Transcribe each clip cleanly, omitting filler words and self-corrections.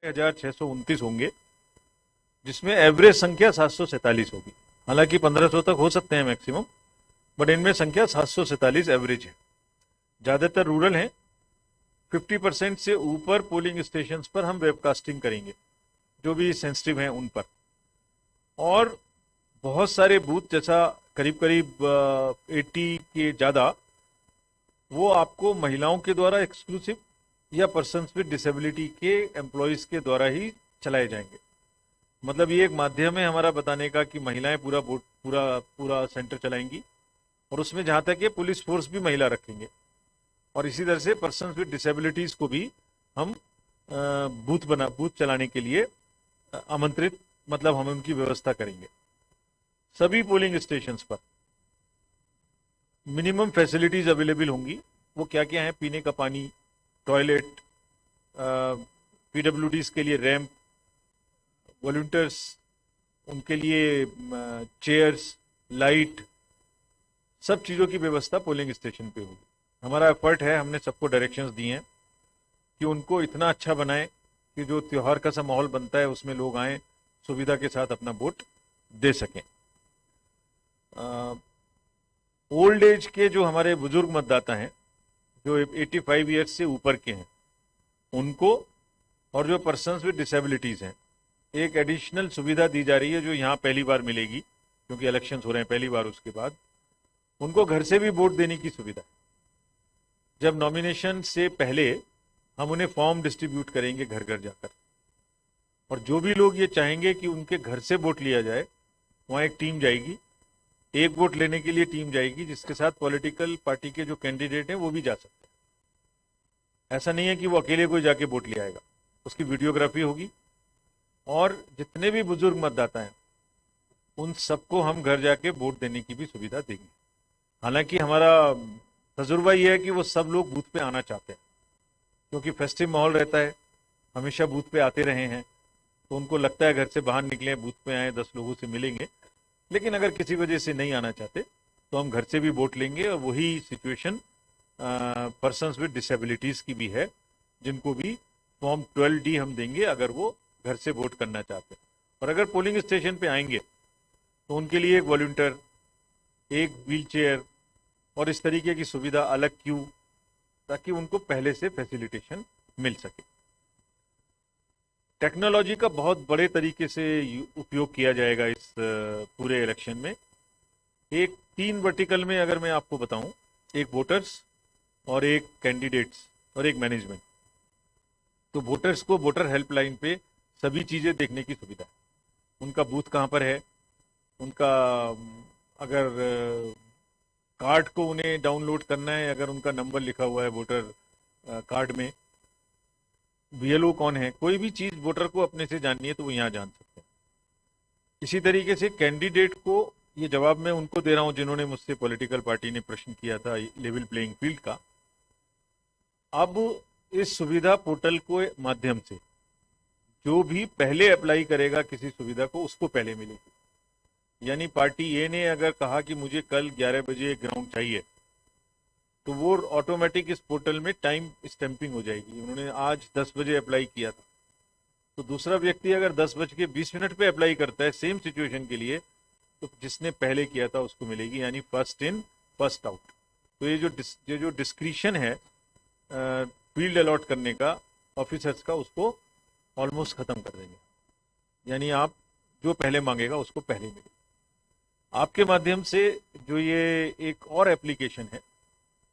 1629 होंगे, जिसमें एवरेज संख्या 747 होगी। हालांकि 1500 तक हो सकते हैं मैक्सिमम, बट इनमें संख्या 747 एवरेज है। ज़्यादातर रूरल हैं। 50% से ऊपर पोलिंग स्टेशन पर हम वेबकास्टिंग करेंगे, जो भी सेंसिटिव हैं उन पर। और बहुत सारे बूथ, जैसा करीब करीब 80 के ज़्यादा, वो आपको महिलाओं के द्वारा एक्सक्लूसिव या पर्सन्स विद डिसेबिलिटी के एम्प्लॉयज़ के द्वारा ही चलाए जाएंगे। मतलब ये एक माध्यम है हमारा बताने का कि महिलाएं पूरा पूरा सेंटर चलाएंगी, और उसमें जहाँ तक है पुलिस फोर्स भी महिला रखेंगे। और इसी तरह से पर्सन्स विद डिसेबिलिटीज़ को भी हम बूथ चलाने के लिए आमंत्रित, मतलब हम उनकी व्यवस्था करेंगे। सभी पोलिंग स्टेशंस पर मिनिमम फैसिलिटीज अवेलेबल होंगी। वो क्या क्या है? पीने का पानी, टॉयलेट, पीडब्ल्यूडीज के लिए रैंप, वॉलंटियर्स उनके लिए चेयर्स, लाइट, सब चीज़ों की व्यवस्था पोलिंग स्टेशन पे होगी। हमारा एफर्ट है, हमने सबको डायरेक्शंस दिए हैं कि उनको इतना अच्छा बनाएं कि जो त्यौहार का सा माहौल बनता है उसमें लोग आएँ, सुविधा के साथ अपना वोट दे सकें। ओल्ड एज के जो हमारे बुजुर्ग मतदाता हैं, जो 85 ईयर्स से ऊपर के हैं, उनको, और जो पर्सन्स विद डिसेबिलिटीज़ हैं, एक एडिशनल सुविधा दी जा रही है जो यहाँ पहली बार मिलेगी, क्योंकि इलेक्शंस हो रहे हैं पहली बार। उसके बाद उनको घर से भी वोट देने की सुविधा है। जब नॉमिनेशन से पहले हम उन्हें फॉर्म डिस्ट्रीब्यूट करेंगे घर घर जाकर, और जो भी लोग ये चाहेंगे कि उनके घर से वोट लिया जाए, वहाँ एक टीम जाएगी, एक वोट लेने के लिए टीम जाएगी, जिसके साथ पॉलिटिकल पार्टी के जो कैंडिडेट हैं वो भी जा सकते हैं। ऐसा नहीं है कि वो अकेले कोई जाके वोट ले आएगा। उसकी वीडियोग्राफी होगी, और जितने भी बुजुर्ग मतदाता हैं उन सबको हम घर जाके वोट देने की भी सुविधा देंगे। हालांकि हमारा तजुर्बा ये है कि वो सब लोग बूथ पे आना चाहते हैं, क्योंकि फेस्टिव माहौल रहता है, हमेशा बूथ पे आते रहे हैं, तो उनको लगता है घर से बाहर निकले, बूथ पे आए, 10 लोगों से मिलेंगे। लेकिन अगर किसी वजह से नहीं आना चाहते तो हम घर से भी वोट लेंगे। और वही सिचुएशन पर्सन्स विद डिसेबिलिटीज़ की भी है, जिनको भी फॉर्म 12D हम देंगे अगर वो घर से वोट करना चाहते हैं। और अगर पोलिंग स्टेशन पे आएंगे तो उनके लिए एक वॉलंटियर, एक व्हील चेयर और इस तरीके की सुविधा, अलग क्यू, ताकि उनको पहले से फैसिलिटेशन मिल सके। टेक्नोलॉजी का बहुत बड़े तरीके से उपयोग किया जाएगा इस पूरे इलेक्शन में। एक 3 वर्टिकल में अगर मैं आपको बताऊं, एक वोटर्स और एक कैंडिडेट्स और एक मैनेजमेंट। तो वोटर्स को वोटर हेल्पलाइन पे सभी चीज़ें देखने की सुविधा है। उनका बूथ कहाँ पर है, उनका अगर कार्ड को उन्हें डाउनलोड करना है, अगर उनका नंबर लिखा हुआ है वोटर कार्ड में, बीएलओ कौन है, कोई भी चीज़ वोटर को अपने से जाननी है तो वो यहाँ जान सकते हैं। इसी तरीके से कैंडिडेट को, ये जवाब मैं उनको दे रहा हूँ जिन्होंने मुझसे पॉलिटिकल पार्टी ने प्रश्न किया था लेवल प्लेइंग फील्ड का। अब इस सुविधा पोर्टल के माध्यम से जो भी पहले अप्लाई करेगा किसी सुविधा को, उसको पहले मिलेगी। यानी पार्टी ए ने अगर कहा कि मुझे कल 11 बजे ग्राउंड चाहिए, तो वो ऑटोमेटिक इस पोर्टल में टाइम स्टैंपिंग हो जाएगी। उन्होंने आज 10 बजे अप्लाई किया था, तो दूसरा व्यक्ति अगर 10:20 पे अप्लाई करता है सेम सिचुएशन के लिए, तो जिसने पहले किया था उसको मिलेगी, यानी फर्स्ट इन फर्स्ट आउट। तो ये जो डिस्क्रिशन है फील्ड अलॉट करने का ऑफिसर्स का, उसको ऑलमोस्ट खत्म कर देंगे। यानी आप जो पहले मांगेगा उसको पहले मिलेगा। आपके माध्यम से जो ये एक और एप्लीकेशन है,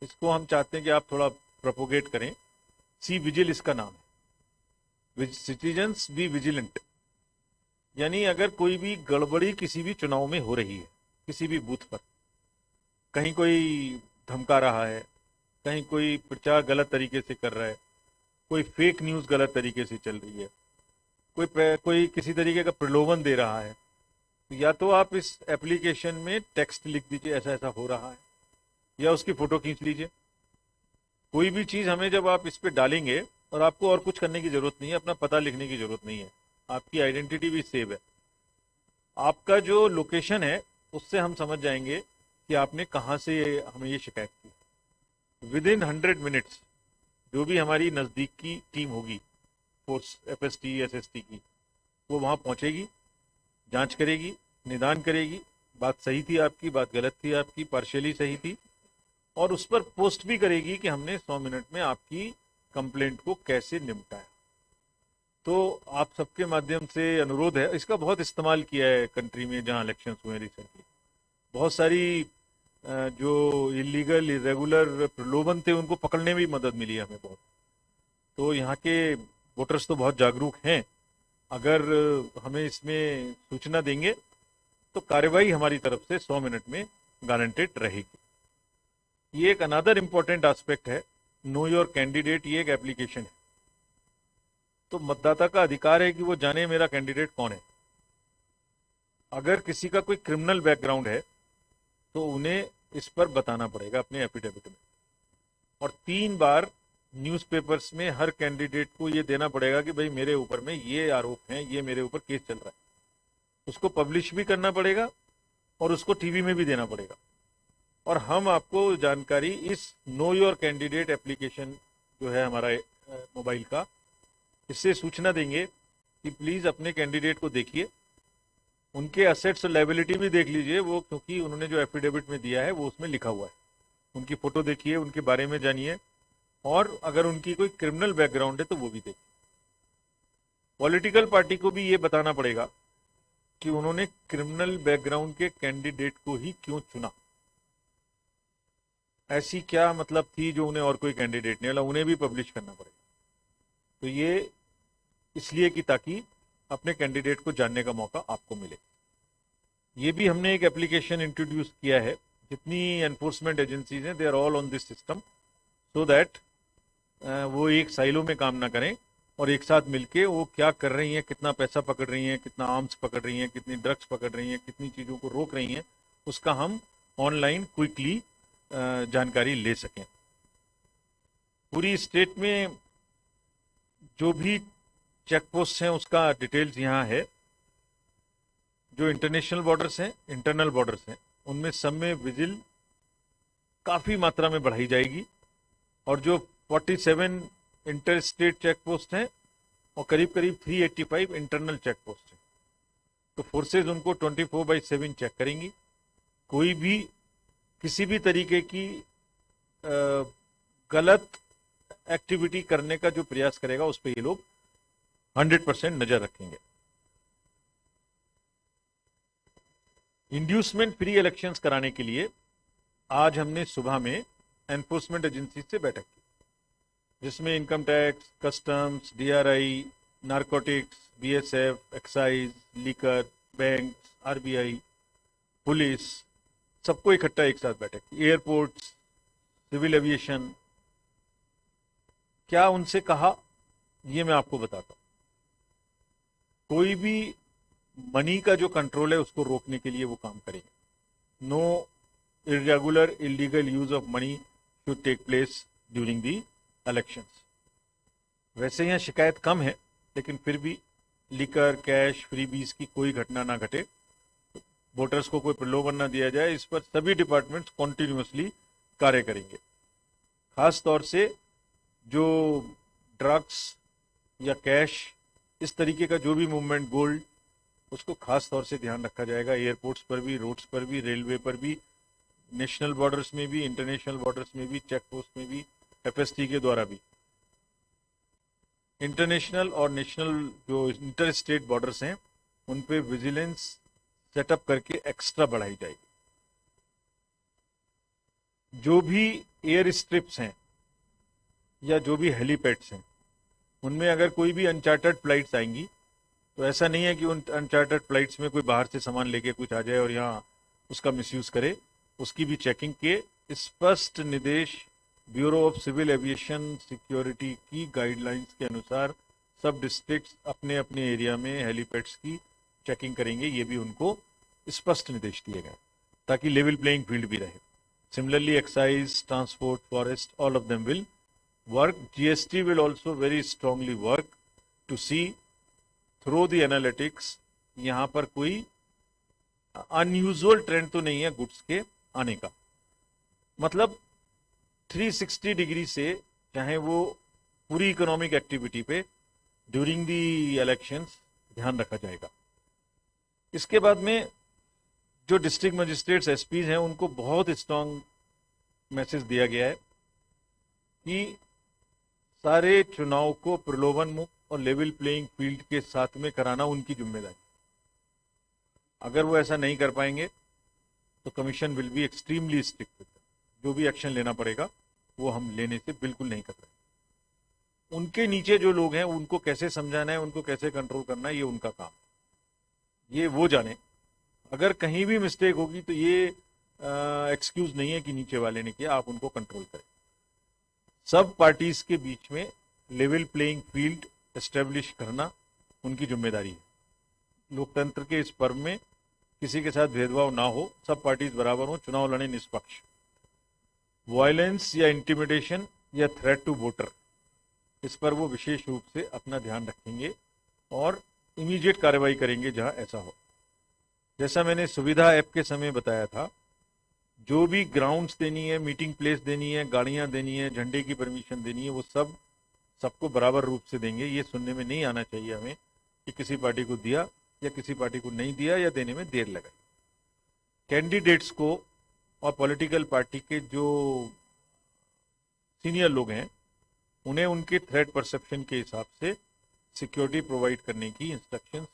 इसको हम चाहते हैं कि आप थोड़ा प्रोपोगेट करें। सी विजिल इसका नाम है, सिटीजन्स बी विजिलेंट। यानी अगर कोई भी गड़बड़ी किसी भी चुनाव में हो रही है, किसी भी बूथ पर, कहीं कोई धमका रहा है, कहीं कोई प्रचार गलत तरीके से कर रहा है, कोई फेक न्यूज़ गलत तरीके से चल रही है, कोई किसी तरीके का प्रलोभन दे रहा है, तो या तो आप इस एप्लीकेशन में टेक्स्ट लिख दीजिए ऐसा ऐसा हो रहा है, या उसकी फ़ोटो खींच लीजिए। कोई भी चीज़ हमें जब आप इस पर डालेंगे, और आपको और कुछ करने की ज़रूरत नहीं है, अपना पता लिखने की ज़रूरत नहीं है, आपकी आइडेंटिटी भी सेव है। आपका जो लोकेशन है उससे हम समझ जाएंगे कि आपने कहाँ से हमें ये शिकायत की। विद इन 100 मिनट्स जो भी हमारी नज़दीक की टीम होगी फोर्स एफएसटी एसएसटी की, वो वहाँ पहुँचेगी, जांच करेगी, निदान करेगी, बात सही थी आपकी, बात गलत थी आपकी, पार्शियली सही थी, और उस पर पोस्ट भी करेगी कि हमने 100 मिनट में आपकी कंप्लेंट को कैसे निपटाया। तो आप सबके माध्यम से अनुरोध है, इसका बहुत इस्तेमाल किया है कंट्री में जहाँ इलेक्शंस हुए रिसेंटली। बहुत सारी जो इलीगल इरेगुलर प्रलोभन थे उनको पकड़ने में भी मदद मिली है हमें बहुत। तो यहाँ के वोटर्स तो बहुत जागरूक हैं। अगर हमें इसमें सूचना देंगे तो कार्रवाई हमारी तरफ से 100 मिनट में गारंटेड रहेगी। ये एक अनदर इंपॉर्टेंट एस्पेक्ट है, नो योर कैंडिडेट, ये एक एप्लीकेशन है। तो मतदाता का अधिकार है कि वो जाने मेरा कैंडिडेट कौन है। अगर किसी का कोई क्रिमिनल बैकग्राउंड है तो उन्हें इस पर बताना पड़ेगा अपने एफिडेविट में, और 3 बार न्यूज़पेपर्स में हर कैंडिडेट को ये देना पड़ेगा कि भाई मेरे ऊपर में ये आरोप हैं, ये मेरे ऊपर केस चल रहा है। उसको पब्लिश भी करना पड़ेगा और उसको टीवी में भी देना पड़ेगा। और हम आपको जानकारी इस नो योर कैंडिडेट एप्लीकेशन जो है हमारा मोबाइल का, इससे सूचना देंगे कि प्लीज़ अपने कैंडिडेट को देखिए, उनके असेट्स और लायबिलिटी भी देख लीजिए, वो क्योंकि उन्होंने जो एफिडेविट में दिया है वो उसमें लिखा हुआ है। उनकी फ़ोटो देखिए, उनके बारे में जानिए, और अगर उनकी कोई क्रिमिनल बैकग्राउंड है तो वो भी देखिए। पॉलिटिकल पार्टी को भी ये बताना पड़ेगा कि उन्होंने क्रिमिनल बैकग्राउंड के कैंडिडेट को ही क्यों चुना। ऐसी क्या मतलब थी जो उन्हें और कोई कैंडिडेट नहीं मिला, उन्हें भी पब्लिश करना पड़ेगा। तो ये इसलिए कि ताकि अपने कैंडिडेट को जानने का मौका आपको मिले। ये भी हमने एक एप्लीकेशन इंट्रोड्यूस किया है। जितनी एनफोर्समेंट एजेंसीज हैं they are all on this system, so that वो एक साइलो में काम ना करें और एक साथ मिलके वो क्या कर रही हैं, कितना पैसा पकड़ रही हैं, कितना आर्म्स पकड़ रही हैं, कितनी ड्रग्स पकड़ रही हैं, कितनी चीज़ों को रोक रही हैं, उसका हम ऑनलाइन क्विकली जानकारी ले सकें। पूरी स्टेट में जो भी चेक पोस्ट हैं उसका डिटेल्स यहाँ है। जो इंटरनेशनल बॉर्डर्स हैं, इंटरनल बॉर्डर्स हैं, उनमें सब में विजिल काफ़ी मात्रा में बढ़ाई जाएगी, और जो 47 इंटर स्टेट चेक पोस्ट हैं और करीब करीब 385 इंटरनल चेक पोस्ट हैं। तो फोर्सेज उनको 24/7 चेक करेंगी। कोई भी किसी भी तरीके की गलत एक्टिविटी करने का जो प्रयास करेगा उस पर ये लोग 100% नजर रखेंगे। इंड्यूसमेंट फ्री इलेक्शंस कराने के लिए आज हमने सुबह में एनफोर्समेंट एजेंसी से बैठक की, जिसमें income tax, customs, DRI, narcotics, BSF, excise, liquor, bank, RBI, police, सबको इकट्ठा एक साथ बैठक की। एयरपोर्ट्स, सिविल एविएशन, क्या उनसे कहा ये मैं आपको बताता हूं। कोई भी मनी का जो कंट्रोल है उसको रोकने के लिए वो काम करेंगे। No irregular illegal use of money should take place during the elections. वैसे यहाँ शिकायत कम है, लेकिन फिर भी लिकर, कैश, फ्रीबीज की कोई घटना ना घटे, वोटर्स को कोई प्रलोभन ना दिया जाए, इस पर सभी डिपार्टमेंट्स कॉन्टिन्यूसली कार्य करेंगे। खास तौर से जो ड्रग्स या कैश, इस तरीके का जो भी मूवमेंट, गोल्ड, उसको खास तौर से ध्यान रखा जाएगा। एयरपोर्ट्स पर भी, रोड्स पर भी, रेलवे पर भी, नेशनल बॉर्डर्स में भी, इंटरनेशनल बॉर्डर्स में भी, चेक पोस्ट में भी, एफएसटी के द्वारा भी। इंटरनेशनल और नेशनल जो इंटर स्टेट बॉर्डर्स हैं उन पे विजिलेंस सेटअप करके एक्स्ट्रा बढ़ाई जाएगी। जो भी एयर स्ट्रिप्स हैं या जो भी हेलीपैड्स हैं, उनमें अगर कोई भी अनचार्टर्ड फ्लाइट्स आएंगी तो ऐसा नहीं है कि उन अनचार्टर्ड फ्लाइट्स में कोई बाहर से सामान लेके कुछ आ जाए और यहाँ उसका मिसयूज करे। उसकी भी चेकिंग के स्पष्ट निर्देश bureau of civil aviation security की गाइडलाइंस के अनुसार सब डिस्ट्रिक्ट्स अपने अपने एरिया में हेलीपैड्स की चेकिंग करेंगे। ये भी उनको स्पष्ट निर्देश दिए गए ताकि लेवल प्लेइंग फील्ड भी रहे। Similarly excise, transport, forest, all of them will work. GST will also very strongly work to see through the analytics यहाँ पर कोई अनयूजुअल ट्रेंड तो नहीं है गुड्स के आने का। मतलब 360 डिग्री से, चाहे वो पूरी इकोनॉमिक एक्टिविटी पे ड्यूरिंग दी इलेक्शंस ध्यान रखा जाएगा। इसके बाद में जो डिस्ट्रिक्ट मजिस्ट्रेट्स एसपीज हैं उनको बहुत स्ट्रांग मैसेज दिया गया है कि सारे चुनाव को प्रलोभन मुक्त और लेवल प्लेइंग फील्ड के साथ में कराना उनकी जिम्मेदारी। अगर वो ऐसा नहीं कर पाएंगे तो commission will be extremely strict. जो भी एक्शन लेना पड़ेगा वो हम लेने से बिल्कुल नहीं कर रहे। उनके नीचे जो लोग हैं उनको कैसे समझाना है, उनको कैसे कंट्रोल करना है, ये उनका काम, ये वो जाने। अगर कहीं भी मिस्टेक होगी तो ये एक्सक्यूज नहीं है कि नीचे वाले ने किया, आप उनको कंट्रोल करें। सब पार्टीज के बीच में लेवल प्लेइंग फील्ड एस्टेब्लिश करना उनकी जिम्मेदारी है। लोकतंत्र के इस पर्व में किसी के साथ भेदभाव ना हो, सब पार्टीज बराबर हो, चुनाव लड़े निष्पक्ष। वायलेंस या इंटिमिडेशन या थ्रेट टू वोटर, इस पर वो विशेष रूप से अपना ध्यान रखेंगे और इमीडिएट कार्रवाई करेंगे जहां ऐसा हो। जैसा मैंने सुविधा ऐप के समय बताया था, जो भी ग्राउंड्स देनी है, मीटिंग प्लेस देनी है, गाड़ियां देनी है, झंडे की परमिशन देनी है, वो सबको बराबर रूप से देंगे। ये सुनने में नहीं आना चाहिए हमें कि किसी पार्टी को दिया या किसी पार्टी को नहीं दिया या देने में देर लगाई। कैंडिडेट्स को और पॉलिटिकल पार्टी के जो सीनियर लोग हैं उन्हें उनके थ्रेट परसेप्शन के हिसाब से सिक्योरिटी प्रोवाइड करने की इंस्ट्रक्शंस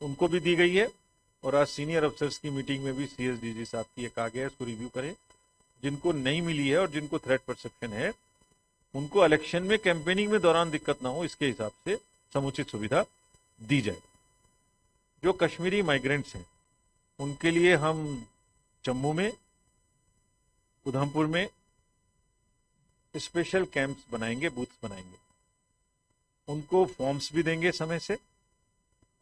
उनको भी दी गई है। और आज सीनियर अफसर्स की मीटिंग में भी सीएसडीजी साहब की ये कहा गया है इसको रिव्यू करें। जिनको नहीं मिली है और जिनको थ्रेट परसेप्शन है उनको इलेक्शन में कैंपेनिंग में दौरान दिक्कत ना हो, इसके हिसाब से समुचित सुविधा दी जाए। जो कश्मीरी माइग्रेंट्स हैं उनके लिए हम जम्मू में, उधमपुर में स्पेशल कैंप्स बनाएंगे, बूथ्स बनाएंगे। उनको फॉर्म्स भी देंगे समय से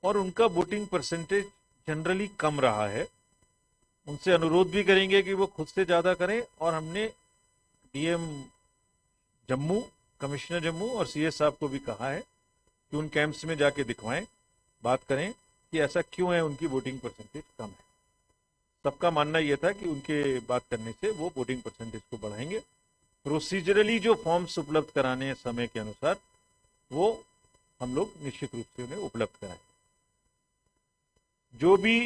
और उनका वोटिंग परसेंटेज जनरली कम रहा है। उनसे अनुरोध भी करेंगे कि वो खुद से ज्यादा करें और हमने डीएम जम्मू, कमिश्नर जम्मू और सीएस साहब को भी कहा है कि उन कैंप्स में जाके दिखवाएं, बात करें कि ऐसा क्यों है उनकी वोटिंग परसेंटेज कम है। सबका मानना यह था कि उनके बात करने से वो वोटिंग परसेंटेज को बढ़ाएंगे। प्रोसीजरली जो फॉर्म्स उपलब्ध कराने हैं समय के अनुसार वो हम लोग निश्चित रूप से उन्हें उपलब्ध कराएंगे। जो भी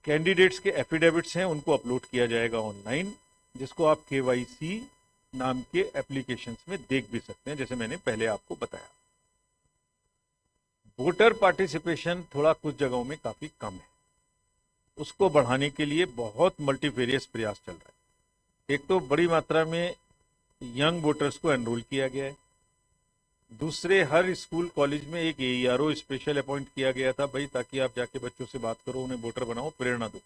कैंडिडेट्स के एफिडेविट्स हैं उनको अपलोड किया जाएगा ऑनलाइन, जिसको आप केवाईसी नाम के एप्लीकेशंस में देख भी सकते हैं, जैसे मैंने पहले आपको बताया। वोटर पार्टिसिपेशन थोड़ा कुछ जगहों में काफी कम है, उसको बढ़ाने के लिए बहुत मल्टीवेरियस प्रयास चल रहा है। एक तो बड़ी मात्रा में यंग वोटर्स को एनरोल किया गया है। दूसरे, हर स्कूल कॉलेज में एक एईआरओ स्पेशल अपॉइंट किया गया था भाई, ताकि आप जाके बच्चों से बात करो, उन्हें वोटर बनाओ, प्रेरणा दो।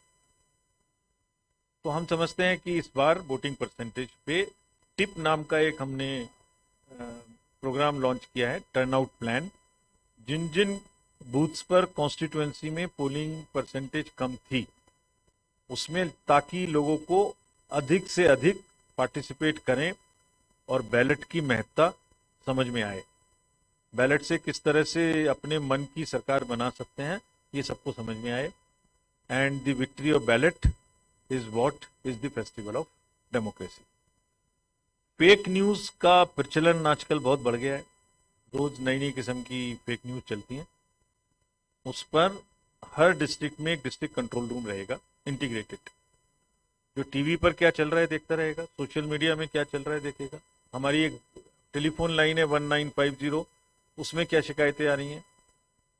तो हम समझते हैं कि इस बार वोटिंग परसेंटेज पे टिप नाम का एक हमने प्रोग्राम लॉन्च किया है, टर्नआउट प्लान। जिन जिन बूथ्स पर कॉन्स्टिट्यूएंसी में पोलिंग परसेंटेज कम थी उसमें, ताकि लोगों को अधिक से अधिक पार्टिसिपेट करें और बैलेट की महत्ता समझ में आए, बैलेट से किस तरह से अपने मन की सरकार बना सकते हैं ये सबको समझ में आए। And the victory of ballot is what is the festival of democracy. Fake news का प्रचलन आजकल बहुत बढ़ गया है, रोज नई नई किस्म की फेक न्यूज चलती हैं। उस पर हर डिस्ट्रिक्ट में एक डिस्ट्रिक्ट कंट्रोल रूम रहेगा इंटीग्रेटेड, जो टीवी पर क्या चल रहा है देखता रहेगा, सोशल मीडिया में क्या चल रहा है देखेगा। हमारी एक टेलीफोन लाइन है 1950, उसमें क्या शिकायतें आ रही हैं,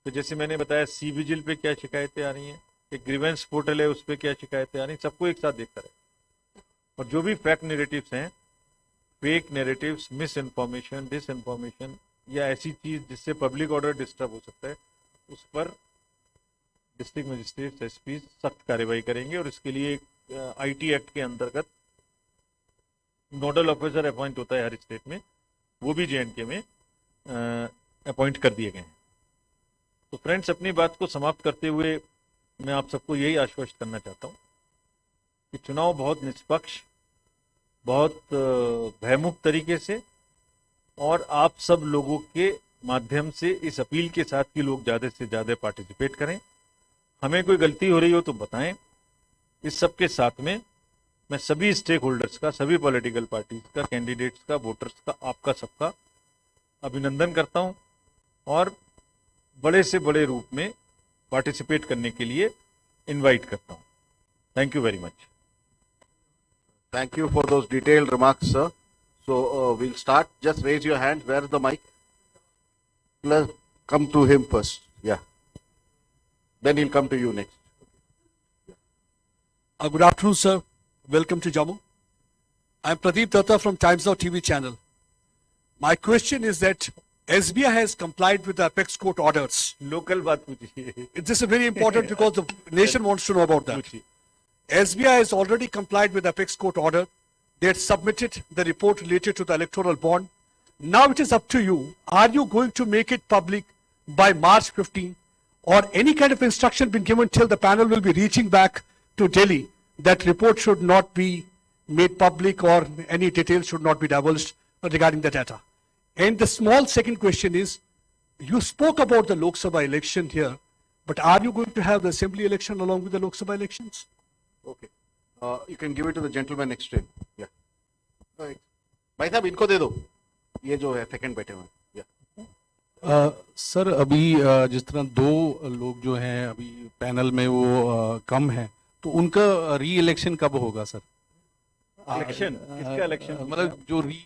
तो जैसे मैंने बताया सी विजिल पे क्या शिकायतें आ रही हैं, एक ग्रीवेंस पोर्टल है उस पर क्या शिकायतें आ रही हैं, सबको एक साथ देखता रहेगा। और जो भी फैक्ट नेरेटिव्स हैं, fake narratives, misinformation, disinformation या ऐसी चीज जिससे पब्लिक ऑर्डर डिस्टर्ब हो सकता है, उस पर डिस्ट्रिक्ट मजिस्ट्रेट एसपी सख्त कार्रवाई करेंगे। और इसके लिए आईटी एक्ट के अंतर्गत नोडल ऑफिसर अपॉइंट होता है हर स्टेट में, वो भी जेएंडके में अपॉइंट कर दिए गए हैं। तो फ्रेंड्स, अपनी बात को समाप्त करते हुए मैं आप सबको यही आश्वस्त करना चाहता हूं कि चुनाव बहुत निष्पक्ष, बहुत भयमुक्त तरीके से और आप सब लोगों के माध्यम से इस अपील के साथ कि लोग ज्यादा से ज्यादा पार्टिसिपेट करें। हमें कोई गलती हो रही हो तो बताएं। इस सब के साथ में मैं सभी स्टेक होल्डर्स का, सभी पॉलिटिकल पार्टीज का, कैंडिडेट्स का, वोटर्स का, आपका सबका अभिनंदन करता हूं और बड़े से बड़े रूप में पार्टिसिपेट करने के लिए इनवाइट करता हूं। Thank you very much. Thank you for those detailed remarks, sir. So we'll start. Just raise your hand. Where's the mic? Let's come to him first. Yeah. Then he'll come to you next. Good afternoon, sir. Welcome to Jammu. I'm Pradeep Datta from Times Now TV channel. My question is that SBI has complied with the apex court orders. Local बात पूछिए। This is very important because the nation wants to know about that. पूछिए। SBI has already complied with the apex court order. They had submitted the report related to the electoral bond. Now it is up to you. Are you going to make it public by March 15? Or any kind of instruction been given till the panel will be reaching back to Delhi that report should not be made public or any details should not be divulged regarding the data? And the small second question is, you spoke about the Lok Sabha election here, but are you going to have the assembly election along with the Lok Sabha elections? Okay. You can give it to the gentleman next to him. Yeah. Right. भाई साहब इनको दे दो, ये जो है second बैठे हुए हैं। Yeah. सर अभी जिस तरह दो लोग जो हैं अभी पैनल में वो कम हैं, तो उनका री इलेक्शन कब होगा सर? इलेक्शन किसका इलेक्शन? मतलब जो री